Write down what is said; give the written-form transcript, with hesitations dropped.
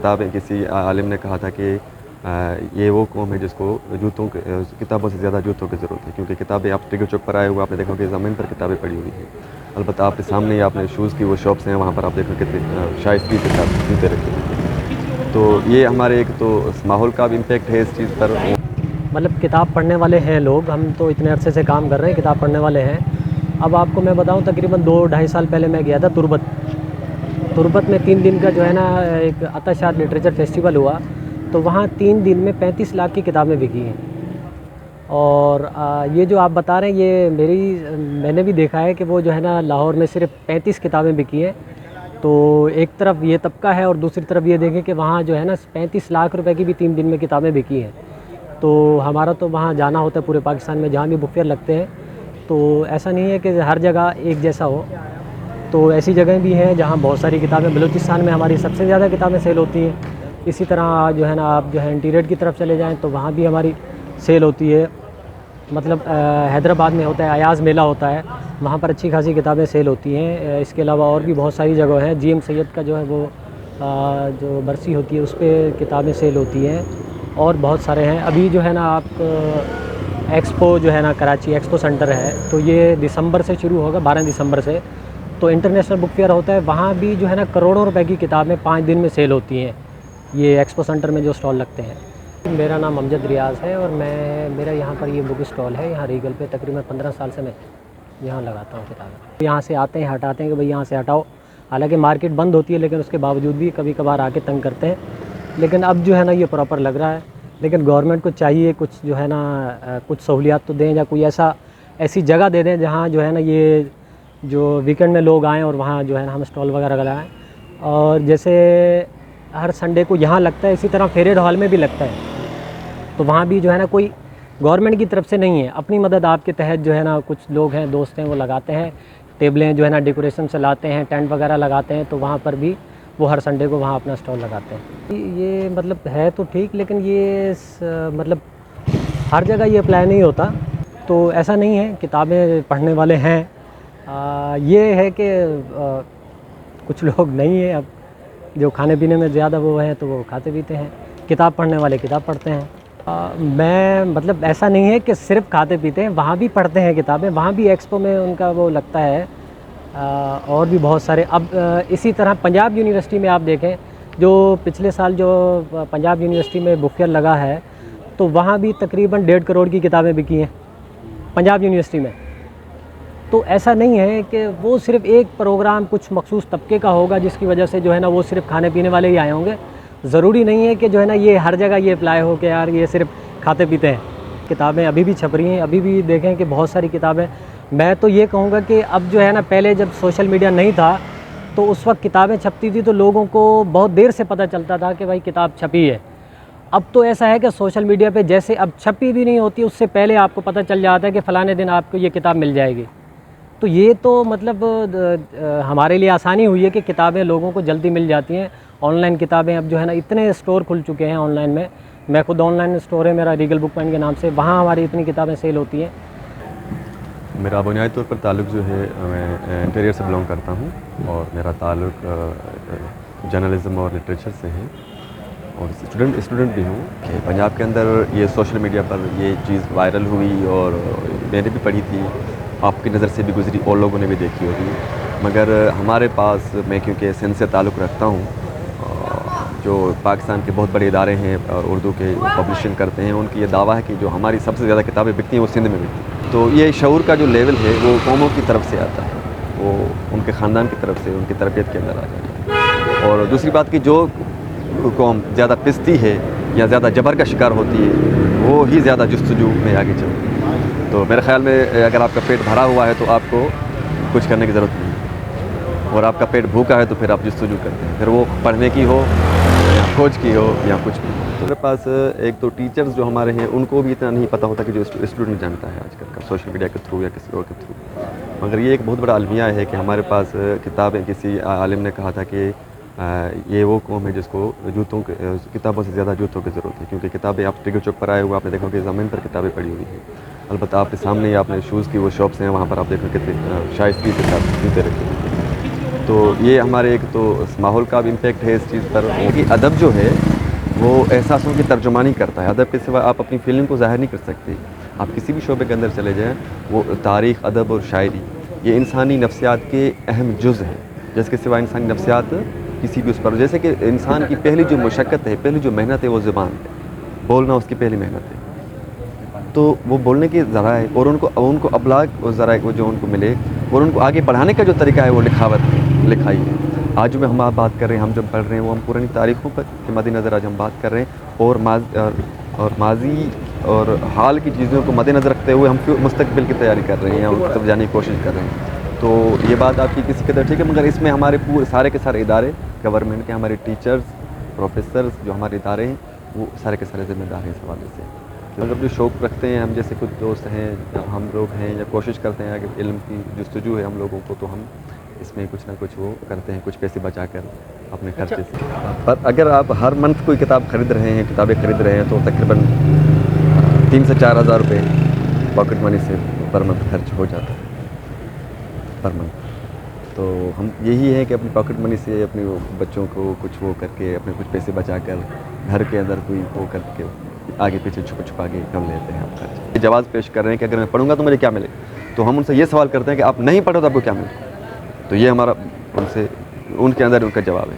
किताबें किसी आलिम ने कहा था कि ये वो कौम है जिसको किताबों से ज़्यादा जूतों की ज़रूरत है, क्योंकि किताबें आप टिकट चौक पर आए हुए आपने देखा कि ज़मीन पर किताबें पड़ी हुई हैं। अलबत्ता आपके सामने ही आपने शूज़ की वो शॉप्स हैं, वहाँ पर आप देखो कितने शाइस्तगी के साथ जूते रखे हुए हैं। तो ये हमारे एक तो माहौल का भी इम्पेक्ट है इस चीज़ पर। मतलब किताब पढ़ने वाले हैं लोग, हम तो इतने अरसे से काम कर रहे हैं, किताब पढ़ने वाले हैं। अब आपको मैं बताऊं, तकरीबन 2-2.5 साल पहले मैं गया था तुर्बत में 3 दिन का जो है ना एक अताशाद लिटरेचर फेस्टिवल हुआ। तो वहाँ 3 दिन में 35 लाख की किताबें बिकी हैं। और ये जो आप बता रहे हैं ये मैंने भी देखा है कि वो जो है ना लाहौर में सिर्फ 35 किताबें बिकी हैं। तो एक तरफ ये तबका है और दूसरी तरफ ये देखें कि वहाँ जो है ना 35 लाख रुपए की भी 3 दिन में किताबें बिकी हैं। तो हमारा तो वहाँ जाना होता है पूरे पाकिस्तान में जहाँ भी बुक फेयर लगते हैं। तो ऐसा नहीं है कि हर जगह एक जैसा हो, तो ऐसी जगह भी हैं जहाँ बहुत सारी किताबें, बलूचिस्तान में हमारी सबसे ज़्यादा किताबें सेल होती हैं। इसी तरह जो है ना आप जो है इंटीरियर की तरफ चले जाएँ तो वहाँ भी हमारी सेल होती है। मतलब हैदराबाद में होता है, अयाज़ मेला होता है, वहाँ पर अच्छी खासी किताबें सेल होती हैं। इसके अलावा और भी बहुत सारी जगह हैं, जीएम सैयद का जो है वो जो बरसी होती है उस पर किताबें सेल होती हैं, और बहुत सारे हैं। अभी जो है ना आप एक्सपो जो है ना कराची एक्सपो सेंटर है, तो ये दिसंबर से शुरू होगा, 12 दिसंबर से। तो इंटरनेशनल बुक फेयर होता है, वहाँ भी जो है ना करोड़ों रुपए की किताबें 5 दिन में सेल होती हैं, ये एक्सपो सेंटर में जो स्टॉल लगते हैं। मेरा नाम अमजद रियाज़ है और मेरा यहाँ पर ये बुक स्टॉल है, यहाँ रीगल पे तकरीबन 15 साल से मैं यहाँ लगाता हूँ किताबें। यहाँ से आते हैं, हटाते हैं कि भाई यहाँ से हटाओ। हालांकि मार्केट बंद होती है, लेकिन उसके बावजूद भी कभी कभार आके तंग करते हैं। लेकिन अब जो है ना ये प्रॉपर लग रहा है। लेकिन गवर्नमेंट को चाहिए कुछ जो है ना कुछ सहूलियात तो दें, या कोई ऐसी जगह दे दें जहाँ जो है ना ये जो वीकेंड में लोग आएँ और वहाँ जो है ना हम स्टॉल वगैरह लगाएँ। और जैसे हर संडे को यहाँ लगता है, इसी तरह फेरेड हॉल में भी लगता है। तो वहाँ भी जो है ना कोई गवर्नमेंट की तरफ से नहीं है, अपनी मदद आपके तहत जो है ना कुछ लोग हैं, दोस्त हैं, वो लगाते हैं। टेबलें जो है ना डेकोरेशन से लाते हैं, टेंट वगैरह लगाते हैं, तो वहाँ पर भी वो हर संडे को वहाँ अपना स्टॉल लगाते हैं। ये मतलब है तो ठीक, लेकिन ये मतलब हर जगह ये अप्लाई नहीं होता। तो ऐसा नहीं है, किताबें पढ़ने वाले हैं। ये है कि कुछ लोग नहीं है, अब जो खाने पीने में ज़्यादा वो हैं तो वो खाते पीते हैं, किताब पढ़ने वाले किताब पढ़ते हैं। मैं मतलब ऐसा नहीं है कि सिर्फ खाते पीते हैं, वहाँ भी पढ़ते हैं किताबें, वहाँ भी एक्सपो में उनका वो लगता है। और भी बहुत सारे अब इसी तरह पंजाब यूनिवर्सिटी में आप देखें, जो पिछले साल जो पंजाब यूनिवर्सिटी में बुक फेयर लगा है, तो वहाँ भी तकरीबन 1.5 करोड़ की किताबें बिकी हैं पंजाब यूनिवर्सिटी में। तो ऐसा नहीं है कि वो सिर्फ एक प्रोग्राम कुछ मखसूस तबके का होगा जिसकी वजह से जो है ना वो सिर्फ खाने पीने वाले ही आए होंगे। ज़रूरी नहीं है कि जो है ना ये हर जगह ये अप्लाई हो कि यार ये सिर्फ खाते पीते हैं। किताबें अभी भी छप रही हैं, अभी भी देखें कि बहुत सारी किताबें। मैं तो ये कहूँगा कि अब जो है ना, पहले जब सोशल मीडिया नहीं था तो उस वक्त किताबें छपती थी तो लोगों को बहुत देर से पता चलता था कि भाई किताब छपी है। अब तो ऐसा है कि सोशल मीडिया पे जैसे अब छपी भी नहीं होती, उससे पहले आपको पता चल जाता है कि फ़लाने दिन आपको ये किताब मिल जाएगी। तो ये तो मतलब हमारे लिए आसानी हुई है कि किताबें लोगों को जल्दी मिल जाती हैं। ऑनलाइन किताबें अब जो है ना इतने स्टोर खुल चुके हैं ऑनलाइन में। मैं खुद ऑनलाइन स्टोर है मेरा, रीगल बुक पॉइंट के नाम से, वहाँ हमारी इतनी किताबें सेल होती हैं। मेरा बुनियादी तौर पर ताल्लुक़ जो है, मैं इंटीरियर से बिलोंग करता हूँ और मेरा ताल्लुक़ जर्नलिज़म और लिटरेचर से है, और स्टूडेंट भी हूँ। कि पंजाब के अंदर ये सोशल मीडिया पर ये चीज़ वायरल हुई और मैंने भी पढ़ी थी, आपकी नज़र से भी गुज़री और लोगों ने भी देखी होगी। मगर हमारे पास, मैं क्योंकि सिंध से ताल्लुक़ रखता हूँ, जो पाकिस्तान के बहुत बड़े इदारे हैं और उर्दू के पब्लिशिंग करते हैं, उनकी ये दावा है कि जो हमारी सबसे ज़्यादा किताबें बिकती हैं वो सिंध में बिकती हैं। तो ये शऊर का जो लेवल है वो कौमों की तरफ से आता है, वो उनके ख़ानदान की तरफ से, उनकी तरबियत के अंदर आ जाता है। और दूसरी बात कि जो कौम ज़्यादा पिसती है या ज़्यादा जबर का शिकार होती है, वो ही ज़्यादा जुस्तजू में आगे चलती है। तो मेरे ख़्याल में अगर आपका पेट भरा हुआ है तो आपको कुछ करने की ज़रूरत नहीं है, और आपका पेट भूखा है तो फिर आप जुस्तजू करते हैं, फिर वो पढ़ने की हो या खोज की हो या कुछ भी। तो मेरे पास एक तो टीचर्स जो हमारे हैं उनको भी इतना नहीं पता होता कि जो स्टूडेंट जानता है आजकल का सोशल मीडिया के थ्रू या किसी और के थ्रू। मगर ये एक बहुत बड़ा अलमिया है कि हमारे पास किताबें, किसी आलिम ने कहा था कि ये वो कौम है जिसको किताबों से ज़्यादा जूतों की ज़रूरत है, क्योंकि किताबें आप टिकट चौक पर आए हुए आपने देखा कि ज़मीन पर किताबें पड़ी हुई हैं। अलबत्ता आपके सामने ही आपने शूज़ की वो शॉप्स हैं, वहाँ पर आप देखो कितने शाइस्तगी के साथ जूते रखे हुए हैं। तो ये हमारे एक तो माहौल का भी इम्पेक्ट है इस चीज़ पर कि अदब जो है वो एहसासों की तर्जुमानी करता है। अदब के सिवा आप अपनी फीलिंग को ज़ाहिर नहीं कर सकते। आप किसी भी शोबे के अंदर चले जाएँ, वो तारीख़, अदब और शायरी ये इंसानी नफ्सियात के अहम जुज़ हैं, जिसके सिवा इंसानी नफ्सियात किसी भी उस पर, जैसे कि इंसान की पहली जो मशक्क़त है, पहली जो मेहनत है वो ज़ुबान है, बोलना उसकी पहली मेहनत है। तो वो बोलने की ज़राए और उनको अबलाग और ज़राए वो जो उनको मिले और उनको आगे बढ़ाने का जो तरीका है वो लिखावत है, लिखाई है। आज जो हम आप बात कर रहे हैं, हम जब पढ़ रहे हैं, वो हम पुरानी तारीख़ों पर के मद्देनज़र आज हम बात कर रहे हैं और माज़ी और हाल की चीज़ों को मद्देनज़र रखते हुए हम मुस्तक़बिल की तैयारी कर रहे हैं और तरफ जाने की कोशिश कर रहे हैं। तो ये बात आपकी किसी कदर ठीक है, मगर इसमें हमारे पूरे सारे के सारे इदारे, गवर्नमेंट के हमारे टीचर्स, प्रोफेसर्स जो हमारे इदारे हैं, वो सारे के सारे ज़िम्मेदार हैं इस हवाले से। मतलब जो शौक़ रखते हैं, हम जैसे कुछ दोस्त हैं या हम लोग हैं या कोशिश करते हैं कि इल्म की जुस्तजू है हम लोगों को, तो हम इसमें कुछ ना कुछ वो करते हैं, कुछ पैसे बचाकर अपने खर्चे से। पर अगर आप हर मंथ कोई किताब खरीद रहे हैं, किताबें खरीद रहे हैं, तो तकरीबन 3 से 4 हज़ार रुपये पॉकेट मनी से पर मंथ खर्च हो जाता है, पर मंथ। तो हम यही है कि अपनी पॉकेट मनी से अपने बच्चों को कुछ वो करके, अपने कुछ पैसे बचाकर घर के अंदर कोई वो करके आगे पीछे छुपा के कर लेते हैं हम खर्च। जवाब पेश कर रहे हैं कि अगर मैं पढ़ूंगा तो मुझे क्या मिलेगा, तो हम उनसे ये सवाल करते हैं कि आप नहीं पढ़ो तो आपको क्या मिलेगा। तो ये हमारा उनसे, उनके अंदर उनका जवाब है।